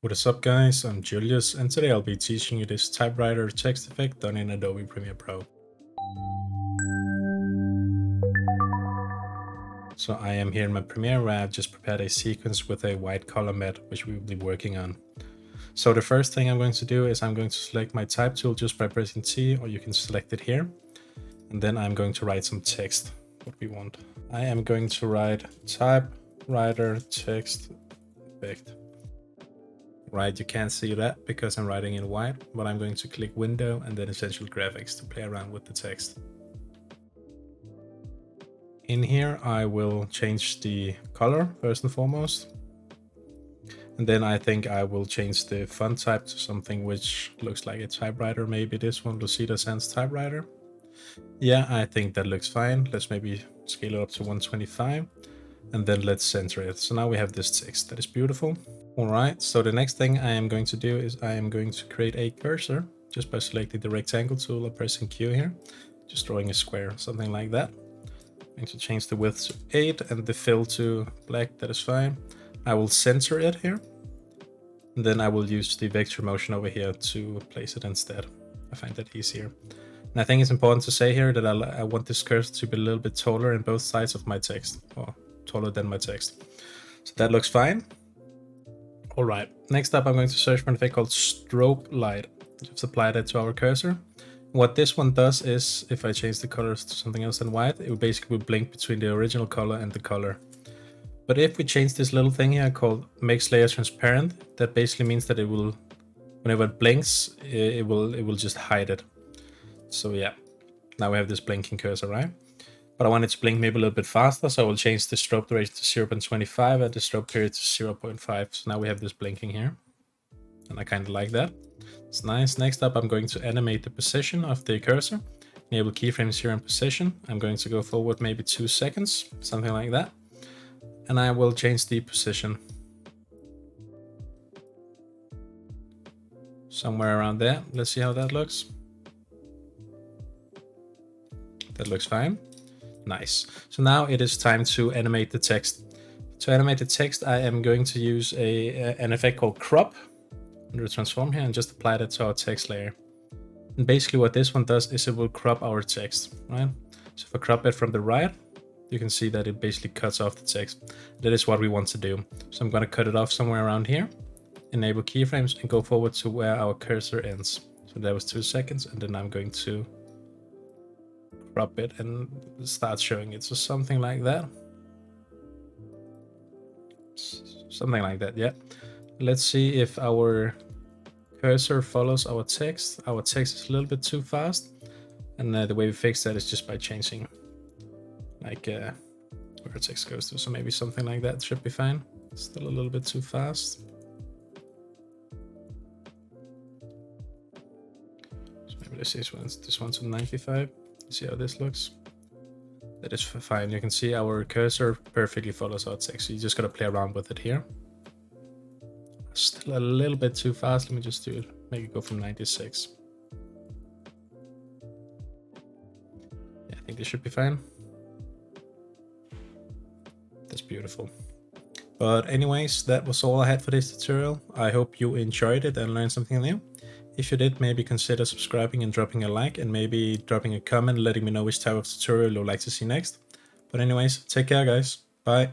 What is up guys, I'm Julius and today I'll be teaching you this typewriter text effect done in Adobe Premiere Pro. So I am here in my Premiere where I've just prepared a sequence with a white color mat which we will be working on. So the first thing I'm going to do is I'm going to select my type tool just by pressing T, or you can select it here. And then I'm going to write some text, what we want. I am going to write typewriter text effect. Right, you can't see that because I'm writing in white, but I'm going to click Window and then Essential Graphics to play around with the text. In here, I will change the color first and foremost. And then I think I will change the font type to something which looks like a typewriter. Maybe this one, Lucida Sans Typewriter. Yeah, I think that looks fine. Let's maybe scale it up to 125 and then let's center it. So now we have this text that is beautiful. Alright, so the next thing I am going to do is I am going to create a cursor just by selecting the rectangle tool and pressing Q here. Just drawing a square, something like that. I'm going to change the width to 8 and the fill to black, that is fine. I will center it here. And then I will use the vector motion over here to place it instead. I find that easier. And I think it's important to say here that I want this cursor to be a little bit taller in both sides of my text, or taller than my text. So that looks fine. Alright, next up I'm going to search for an effect called strobe light. Just apply that to our cursor. What this one does is, if I change the colors to something else than white, it will basically blink between the original color and the color. But if we change this little thing here called makes layer transparent, that basically means that it will, whenever it blinks, it will just hide it. So yeah, now we have this blinking cursor, right? But I want it to blink maybe a little bit faster, so I will change the strobe duration to 0.25 and the strobe period to 0.5. So now we have this blinking here. And I kind of like that. It's nice. Next up, I'm going to animate the position of the cursor. Enable keyframe 0 in position. I'm going to go forward maybe 2 seconds, something like that. And I will change the position. Somewhere around there. Let's see how that looks. That looks fine. Nice. So now it is time to animate the text. To animate the text, I am going to use an effect called crop under the transform here and just apply that to our text layer. And basically what this one does is it will crop our text, right? So if I crop it from the right, you can see that it basically cuts off the text. That is what we want to do. So I'm going to cut it off somewhere around here, enable keyframes and go forward to where our cursor ends. So that was 2 seconds, and then I'm going to crop it and start showing it. So something like that. Something like that, yeah. Let's see if our cursor follows our text. Our text is a little bit too fast. And the way we fix that is just by changing like where text goes to. So maybe something like that should be fine. Still a little bit too fast. So maybe let's see this one's to 95. See how this looks. That is fine. You can see our cursor perfectly follows our text. So you just gotta play around with it here. Still a little bit too fast. Let me just do it. Make it go from 96. Yeah, I think this should be fine. That's beautiful. But anyways, that was all I had for this tutorial. I hope you enjoyed it and learned something new. If you did, maybe consider subscribing and dropping a like, and maybe dropping a comment letting me know which type of tutorial you'd like to see next. But anyways, take care guys. Bye.